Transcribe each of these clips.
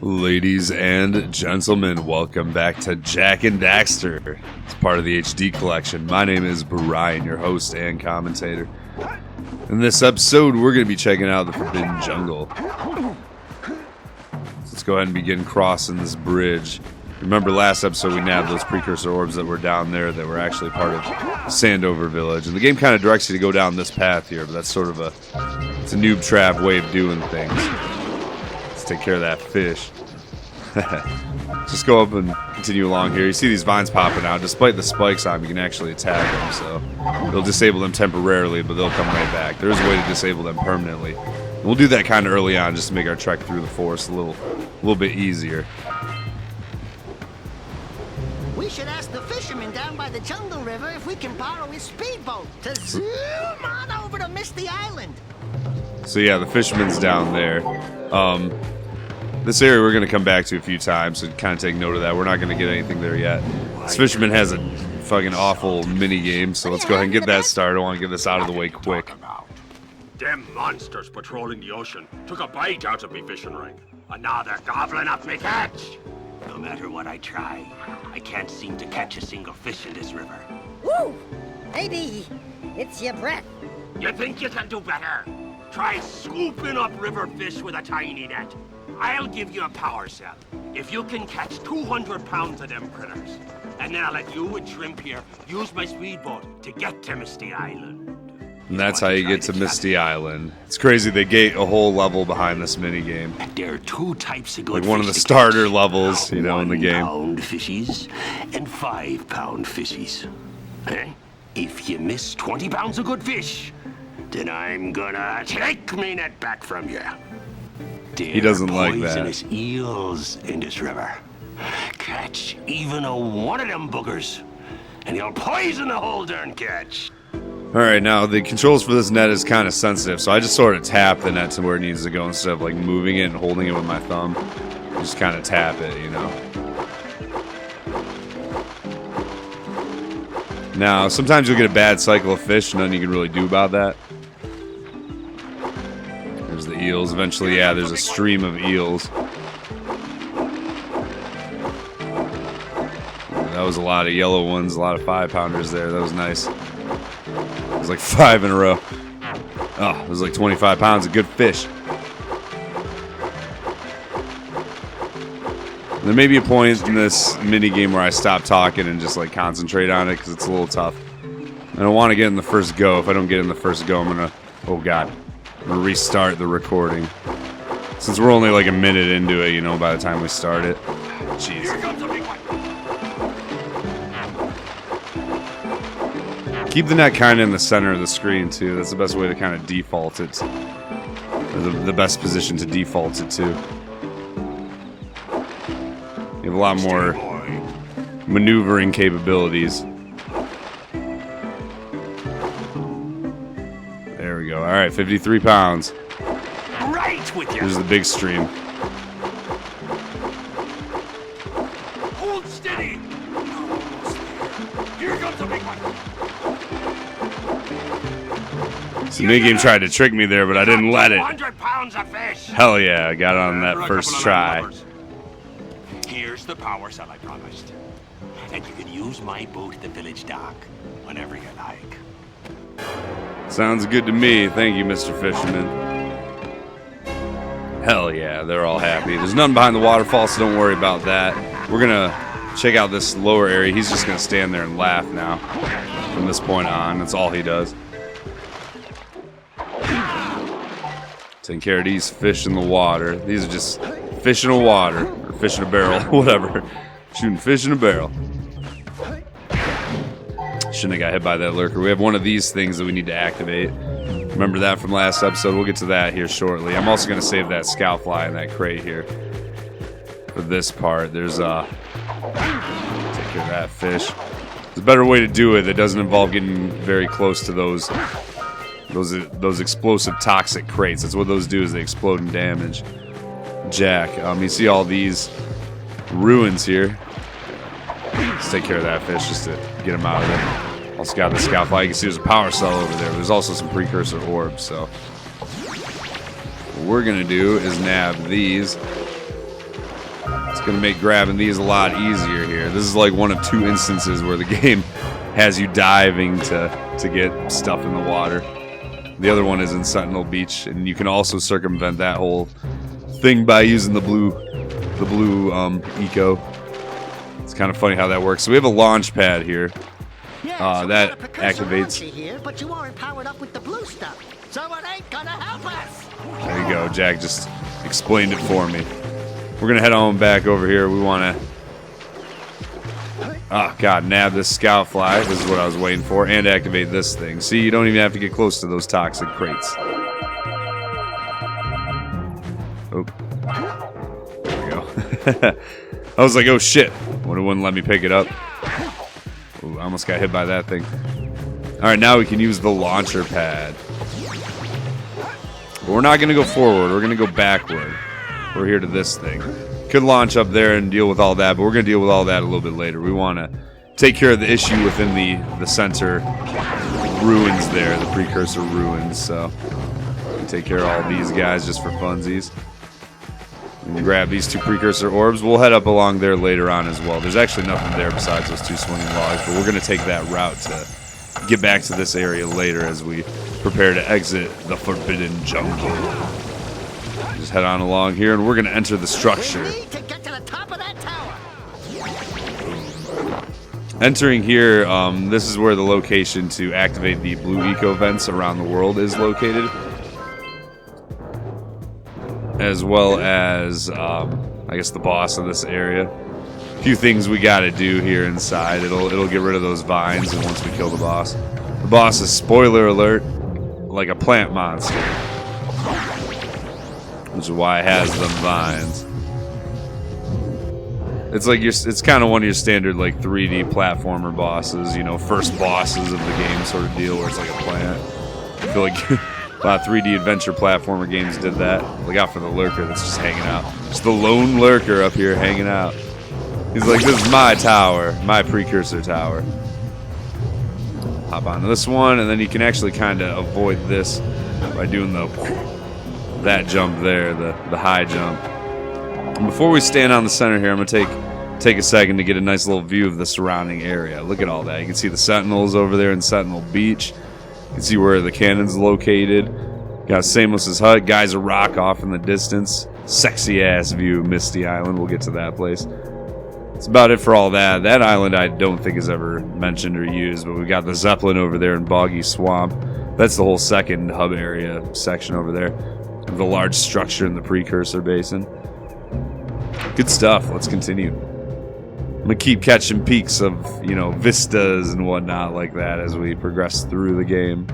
Ladies and gentlemen, welcome back to Jak and Daxter. It's part of the HD collection. My name is Brian, your host and commentator. In this episode, we're going to be checking out the Forbidden Jungle. Let's go ahead and begin crossing this bridge. Remember last episode we nabbed those precursor orbs that were down there that were actually part of Sandover Village. And the game kind of directs you to go down this path here, but that's sort of it's a noob trap way of doing things. Let's take care of that fish. Just go up and continue along here. You see these vines popping out. Despite the spikes on them, you can actually attack them. So they'll disable them temporarily, but they'll come right back. There is a way to disable them permanently. And we'll do that kind of early on just to make our trek through the forest a little bit easier. We should ask the fisherman down by the Jungle River if we can borrow his speedboat to zoom on over to Misty Island. So yeah, the fisherman's down there. This area we're going to come back to a few times, so kind of take note of that. We're not going to get anything there yet. This fisherman has a fucking awful mini game, so let's go ahead and get that started. I want to get this out of the way quick. Them monsters patrolling the ocean took a bite out of me fishing ring, and now they're gobbling up me catch. No matter what I try, I can't seem to catch a single fish in this river. Woo! Maybe it's your breath. You think you can do better? Try scooping up river fish with a tiny net. I'll give you a power cell if you can catch 200 pounds of them critters. And then I'll let you and Shrimp here use my speedboat to get to Misty Island. And that's how you get to Misty Island. It's crazy they gate a whole level behind this mini game. There are two types of good like one of the starter levels, you know, in the game. 1-pound fishies and 5-pound fishies. Eh? If you miss 20 pounds of good fish, then I'm gonna take me net back from you. He doesn't like that. Poisonous eels in this river. Catch even one of them boogers, and he'll poison the whole darn catch. Alright, now the controls for this net is kind of sensitive, so I just sort of tap the net to where it needs to go instead of like moving it and holding it with my thumb. Just kind of tap it, you know. Now, sometimes you'll get a bad cycle of fish, nothing you can really do about that. There's the eels. Eventually, yeah, there's a stream of eels. That was a lot of yellow ones, a lot of 5-pounders there. That was nice. It was like 5 in a row. Oh, it was like 25 pounds of good fish. There may be a point in this mini game where I stop talking and just like concentrate on it because it's a little tough. I don't want to get in the first go. If I don't get in the first go, I'm gonna, oh god, I'm gonna restart the recording. Since we're only like a minute into it, you know, by the time we start it. Jeez. Here comes a big one. Keep the net kind of in the center of the screen too. That's the best way to kind of default it. The best position to default it to. You have a lot more maneuvering capabilities. There we go. All right, 53 pounds. Right with you. Here's the big stream. Hold steady. Here comes a big one. So the mini game tried to trick me there, but I didn't let it. 100 pounds of fish. Hell yeah, I got it on that first try. Here's the power cell I promised. And you can use my boat at the village dock whenever you like. Sounds good to me. Thank you, Mr. Fisherman. Hell yeah, they're all happy. There's nothing behind the waterfall, so don't worry about that. We're gonna check out this lower area. He's just gonna stand there and laugh now. From this point on, that's all he does. Taking care of these fish in the water. These are just fish in a water. Or fish in a barrel. Whatever. Shooting fish in a barrel. Shouldn't have got hit by that lurker. We have one of these things that we need to activate. Remember that from last episode? We'll get to that here shortly. I'm also going to save that scout fly in that crate here. For this part, there's take care of that fish. There's a better way to do it that doesn't involve getting very close to those explosive toxic crates. That's what those do, is they explode and damage Jak. You see all these ruins here. Let's take care of that fish just to get him out of there. Also got the scout fly. You can see there's a power cell over there. There's also some precursor orbs. So what we're gonna do is nab these Gonna make grabbing these a lot easier here. This is like one of 2 instances where the game has you diving to get stuff in the water. The other one is in Sentinel Beach, and you can also circumvent that whole thing by using the blue eco. It's kind of funny how that works. So we have a launch pad here. Yeah, so that we got a precursor activates. launcher here, but you aren't powered up with the blue stuff, so it ain't gonna help us. There you go. Jack just explained it for me. We're gonna head on back over here. We want to, oh god, nab this scout fly. This is what I was waiting for, and activate this thing. See, you don't even have to get close to those toxic crates. Oh, there we go. I was like, oh shit, when it wouldn't let me pick it up. Ooh, I almost got hit by that thing. All right, now we can use the launcher pad. But we're not gonna go forward. We're gonna go backward. We're here to this thing. Could launch up there and deal with all that, but we're going to deal with all that a little bit later. We want to take care of the issue within the center ruins there, the precursor ruins. So we take care of all these guys just for funsies. And grab these 2 precursor orbs. We'll head up along there later on as well. There's actually nothing there besides those 2 swinging logs, but we're going to take that route to get back to this area later as we prepare to exit the Forbidden Jungle. Just head on along here, and we're going to enter the structure. We need to get to the top of that tower. Entering here, this is where the location to activate the blue eco vents around the world is located, as well as, I guess, the boss of this area. A few things we got to do here inside. It'll get rid of those vines, and once we kill the boss is, spoiler alert, like a plant monster. Which is why it has them vines. It's like it's kind of one of your standard like 3D platformer bosses, you know, first bosses of the game sort of deal, where it's like a plant. I feel like a lot of 3D adventure platformer games did that. Look out for the lurker that's just hanging out. Just the lone lurker up here hanging out. He's like, this is my tower, my precursor tower. Hop onto this one, and then you can actually kind of avoid this by doing that jump there, the high jump. And before we stand on the center here, I'm going to take a second to get a nice little view of the surrounding area. Look at all that. You can see the Sentinels over there in Sentinel Beach. You can see where the cannon's located. Got Samus's hut. Geyser a rock off in the distance. Sexy ass view of Misty Island. We'll get to that place. That's about it for all that. That island I don't think is ever mentioned or used, but we got the Zeppelin over there in Boggy Swamp. That's the whole second hub area section over there. The large structure in the precursor basin. Good stuff. Let's continue. I'm gonna keep catching peaks of, you know, vistas and whatnot like that as we progress through the game.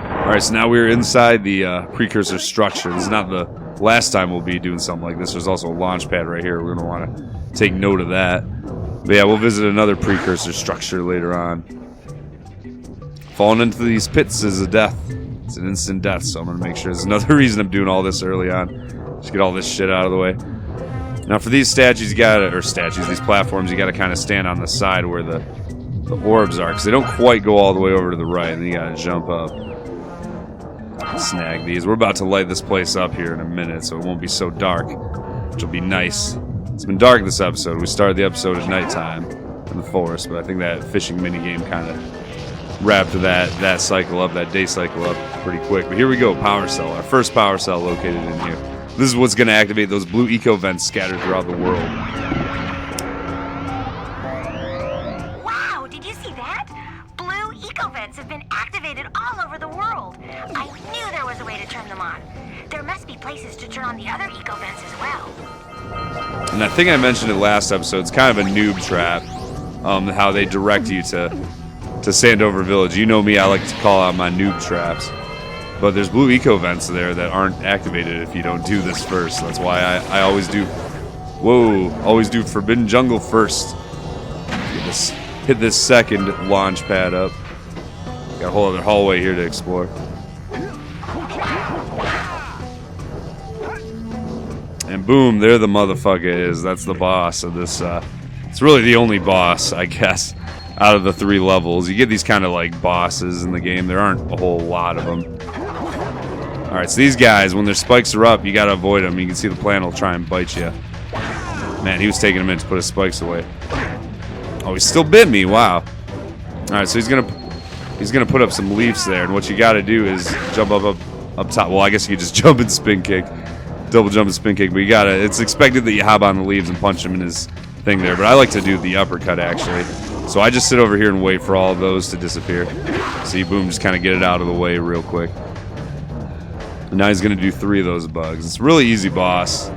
Alright, so now we're inside the precursor structure. This is not the last time we'll be doing something like this. There's also a launch pad right here. We're gonna want to take note of that. But yeah, we'll visit another precursor structure later on. Falling into these pits is a death. It's an instant death, so I'm going to make sure. There's another reason I'm doing all this early on. Just get all this shit out of the way. Now for these statues, these platforms, you got to kind of stand on the side where the orbs are, because they don't quite go all the way over to the right, and then you got to jump up. Snag these. We're about to light this place up here in a minute, so it won't be so dark, which will be nice. It's been dark this episode. We started the episode at nighttime in the forest, but I think that fishing minigame kind of wrapped that cycle up, that day cycle up pretty quick. But here we go, power cell. Our first power cell located in here. This is what's going to activate those blue eco vents scattered throughout the world. Wow, did you see that? Blue eco vents have been activated all over the world. I knew there was a way to turn them on. There must be places to turn on the other eco vents as well. And I think I mentioned it last episode. It's kind of a noob trap, how they direct you to Sandover Village. You know me, I like to call out my noob traps. But there's blue eco vents there that aren't activated if you don't do this first. That's why I always do, always do Forbidden Jungle first. Hit this second launch pad up. Got a whole other hallway here to explore. And boom, there the motherfucker is. That's the boss of this. It's really the only boss, I guess, out of the 3 levels. You get these kind of like bosses in the game. There aren't a whole lot of them. Alright, so these guys, when their spikes are up, you gotta avoid them. You can see the plant will try and bite you. Man, he was taking a minute to put his spikes away. Oh, he still bit me. Wow. Alright, so he's gonna put up some leaves there, and what you gotta do is jump up top. Well, I guess you could just jump and spin kick. Double jump and spin kick, but you gotta, it's expected that you hop on the leaves and punch him in his thing there, but I like to do the uppercut actually. So I just sit over here and wait for all of those to disappear. See, boom, just kind of get it out of the way real quick. And now he's gonna do 3 of those bugs. It's a really easy boss.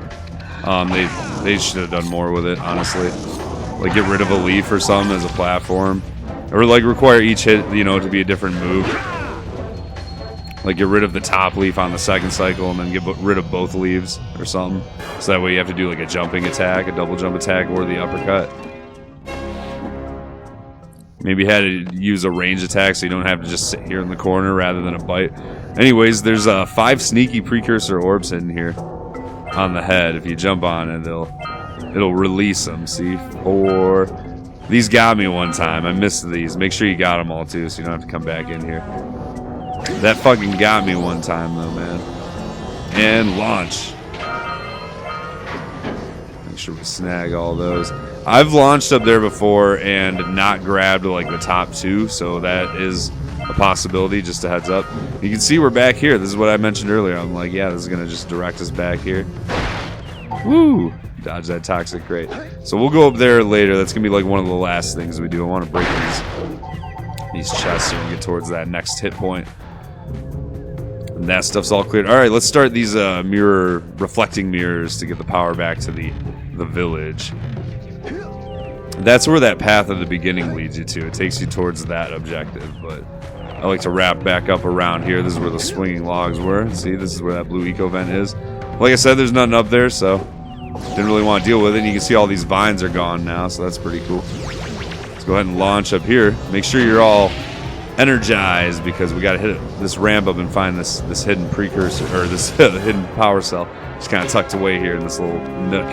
They should have done more with it, honestly. Like get rid of a leaf or something as a platform, or like require each hit, you know, to be a different move. Like get rid of the top leaf on the second cycle and then get rid of both leaves or something. So that way you have to do like a jumping attack, a double jump attack, or the uppercut. Maybe you had to use a range attack so you don't have to just sit here in the corner rather than a bite. Anyways, there's 5 sneaky precursor orbs hidden here on the head. If you jump on it, it'll release them. See, 4. These got me one time. I missed these. Make sure you got them all too so you don't have to come back in here. That fucking got me one time though, man. And launch. Make sure we snag all those. I've launched up there before and not grabbed like the top 2, so that is a possibility, just a heads up. You can see we're back here. This is what I mentioned earlier. I'm like, yeah, this is gonna just direct us back here. Woo! Dodge that toxic crate. So we'll go up there later. That's gonna be like one of the last things we do. I want to break these chests so we can get towards that next hit point. And that stuff's all cleared. All right, let's start these reflecting mirrors to get the power back to the village. That's where that path at the beginning leads you to. It takes you towards that objective, but I like to wrap back up around here. This is where the swinging logs were. See, this is where that blue eco vent is. Like I said, there's nothing up there, so didn't really want to deal with it. And you can see all these vines are gone now, so that's pretty cool. Let's go ahead and launch up here. Make sure you're all energized because we got to hit this ramp up and find this hidden precursor, or this hidden power cell. Just kind of tucked away here in this little nook.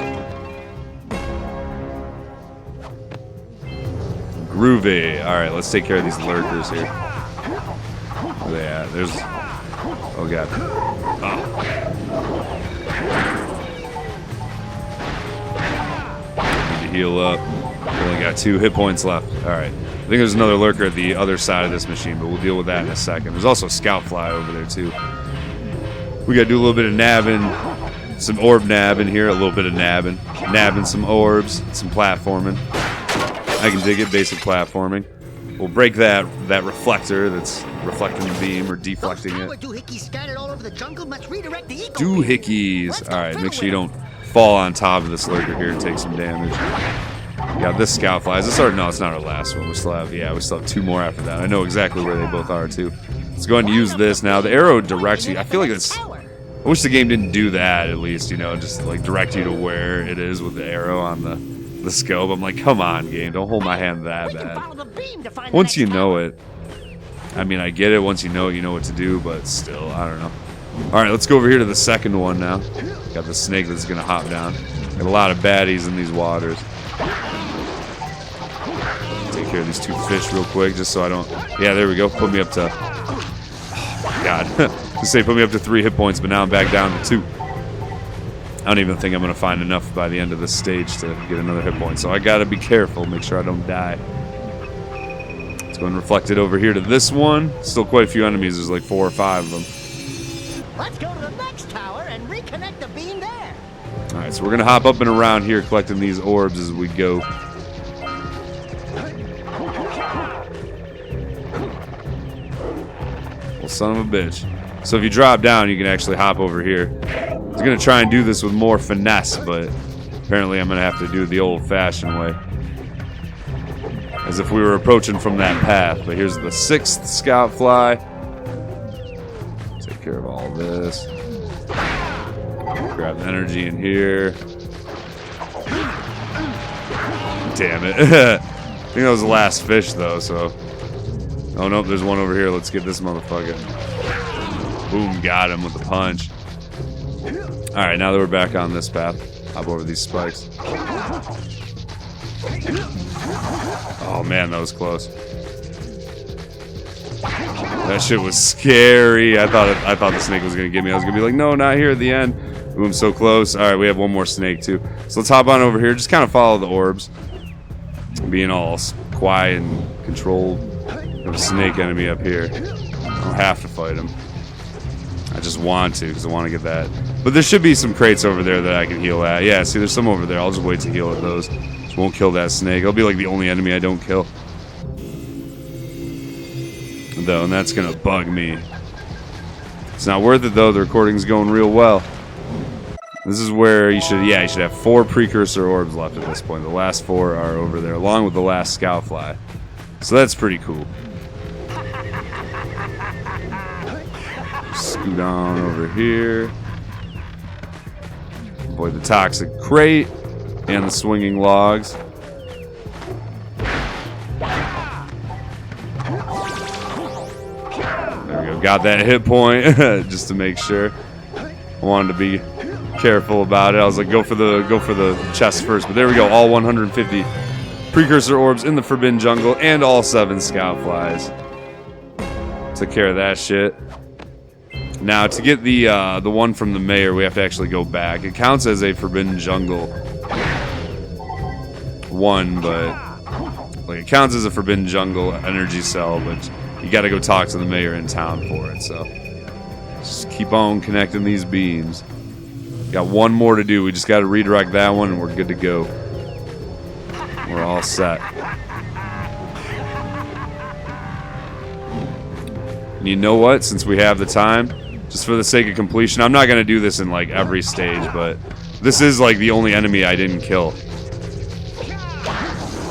Groovy. Alright, let's take care of these lurkers here. Where they at? There's... Oh god. Oh. Need to heal up. We only got 2 hit points left. Alright. I think there's another lurker at the other side of this machine, but we'll deal with that in a second. There's also a scout fly over there too. We gotta do a little bit of nabbing. Some orb nabbing here, a little bit of nabbing. Nabbing some orbs, some platforming. I can dig it, basic platforming. We'll break that reflector that's reflecting the beam or deflecting it. Doohickeys. Alright, make sure you don't fall on top of this lurker here and take some damage. Got this scout fly. Is this our... No, it's not our last one. We still have 2 more after that. I know exactly where they both are too. Let's go ahead and use this now. The arrow directs you. I feel like it's... I wish the game didn't do that at least, you know, just like direct you to where it is with the arrow on the scope. I'm like, come on, game, don't hold my hand that bad. Once you know it, I mean, I get it. Once you know it, you know what to do, but still, I don't know. All right, let's go over here to the second one now. Got the snake that's gonna hop down. Got a lot of baddies in these waters. Take care of these 2 fish real quick, just so I don't. Yeah, there we go. Put me up to. Oh my God. To say put me up to 3 hit points, but now I'm back down to 2. I don't even think I'm going to find enough by the end of this stage to get another hit point. So I got to be careful, make sure I don't die. Let's go and reflect it over here to this one. Still quite a few enemies. There's like 4 or 5 of them. Let's go to the next tower and reconnect the beam there. All right, so we're going to hop up and around here collecting these orbs as we go. Well, son of a bitch. So if you drop down, you can actually hop over here. I was going to try and do this with more finesse, but apparently I'm going to have to do it the old-fashioned way. As if we were approaching from that path. But here's the 6th scout fly. Take care of all this. Grab the energy in here. Damn it. I think that was the last fish, though, so... Oh, nope, there's one over here. Let's get this motherfucker. Boom, got him with the punch. Alright, now that we're back on this path, hop over these spikes. Oh man, that was close. That shit was scary. I thought the snake was gonna get me. I was gonna be like, no, not here at the end. Ooh, I'm so close. All right, we have one more snake too. So let's hop on over here. Just kind of follow the orbs. Being all quiet and controlled. There's a snake enemy up here. I don't have to fight him. I just want to because I want to get that. But there should be some crates over there that I can heal at. Yeah, see, there's some over there. I'll just wait to heal at those. Just won't kill that snake. It'll be like the only enemy I don't kill. Though, and that's gonna bug me. It's not worth it though. The recording's going real well. This is where you should have 4 precursor orbs left at this point. The last 4 are over there, along with the last scout fly. So that's pretty cool. Scoot on over here. Avoid the toxic crate and the swinging logs. There we go. Got that hit point just to make sure. I wanted to be careful about it. I was like, go for the chest first. But there we go. All 150 precursor orbs in the Forbidden Jungle and all 7 scout flies. Took care of that shit. Now to get the one from the mayor, we have to actually go back. It counts as a Forbidden Jungle 1, but like it counts as a Forbidden Jungle energy cell, but you got to go talk to the mayor in town for it. So just keep on connecting these beams. Got one more to do. We just got to redirect that one, and we're good to go. We're all set. And you know what? Since we have the time, just for the sake of completion, I'm not going to do this in like every stage, but this is like the only enemy I didn't kill.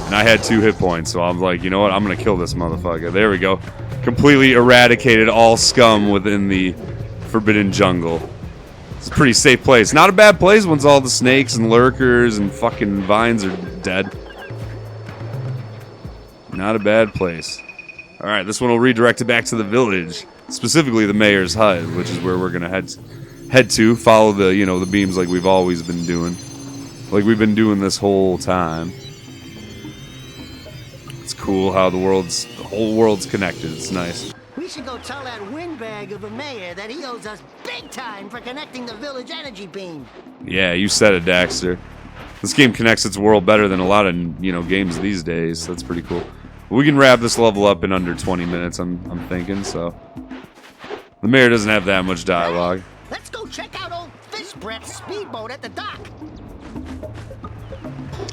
And I had 2 hit points, so I'm like, you know what? I'm going to kill this motherfucker. There we go. Completely eradicated all scum within the Forbidden Jungle. It's a pretty safe place. Not a bad place once all the snakes and lurkers and fucking vines are dead. Not a bad place. Alright, this one will redirect it back to the village. Specifically the mayor's hut, which is where we're gonna head to. Follow the, you know, the beams like we've always been doing. Like we've been doing this whole time. It's cool how the whole world's connected. It's nice. We should go tell that windbag of a mayor that he owes us big time for connecting the village energy beam. Yeah, you said it, Daxter. This game connects its world better than a lot of, you know, games these days. That's pretty cool. We can wrap this level up in under 20 minutes, I'm thinking, so. The mayor doesn't have that much dialogue. Let's go check out old Fish Breath's speedboat at the dock.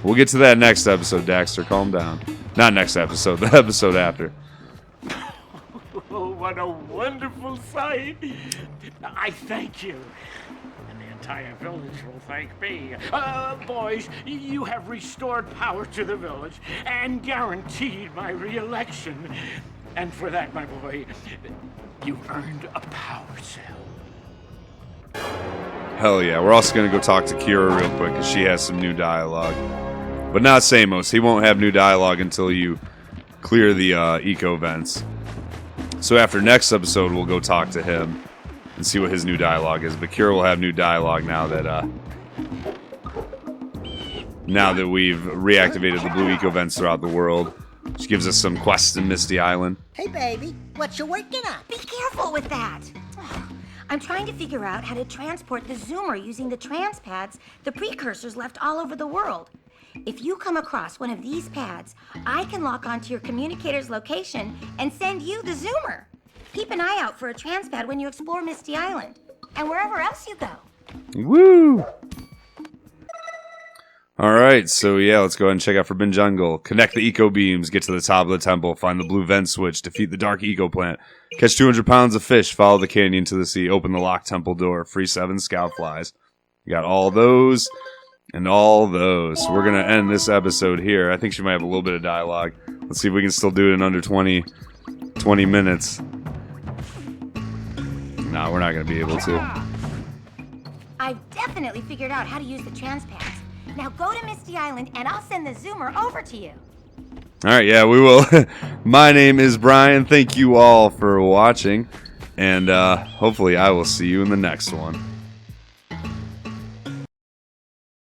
We'll get to that next episode, Daxter. Calm down. Not next episode, the episode after. Oh, what a wonderful sight. I thank you. And the entire village will thank me. Boys, you have restored power to the village and guaranteed my re-election. And for that, my boy, you've earned a power cell. Hell yeah. We're also going to go talk to Kira real quick because she has some new dialogue. But not Samos. He won't have new dialogue until you clear the eco vents. So after next episode, we'll go talk to him and see what his new dialogue is. But Kira will have new dialogue now that we've reactivated the blue eco vents throughout the world. She gives us some quests in Misty Island. Hey, baby, what you working on? Be careful with that. I'm trying to figure out how to transport the zoomer using the trans pads the precursors left all over the world. If you come across one of these pads, I can lock onto your communicator's location and send you the zoomer. Keep an eye out for a trans pad when you explore Misty Island and wherever else you go. Woo! Alright, so yeah, let's go ahead and check out Forbidden Jungle. Connect the eco beams, get to the top of the temple, find the blue vent switch, defeat the dark eco plant, catch 200 pounds of fish, follow the canyon to the sea, open the locked temple door, free 7 scout flies. You got all those and all those. So we're going to end this episode here. I think she might have a little bit of dialogue. Let's see if we can still do it in under 20 minutes. No, we're not going to be able to. I've definitely figured out how to use the trans pads. Now go to Misty Island and I'll send the zoomer over to you. Alright, yeah, we will. My name is Brian. Thank you all for watching. And hopefully I will see you in the next one.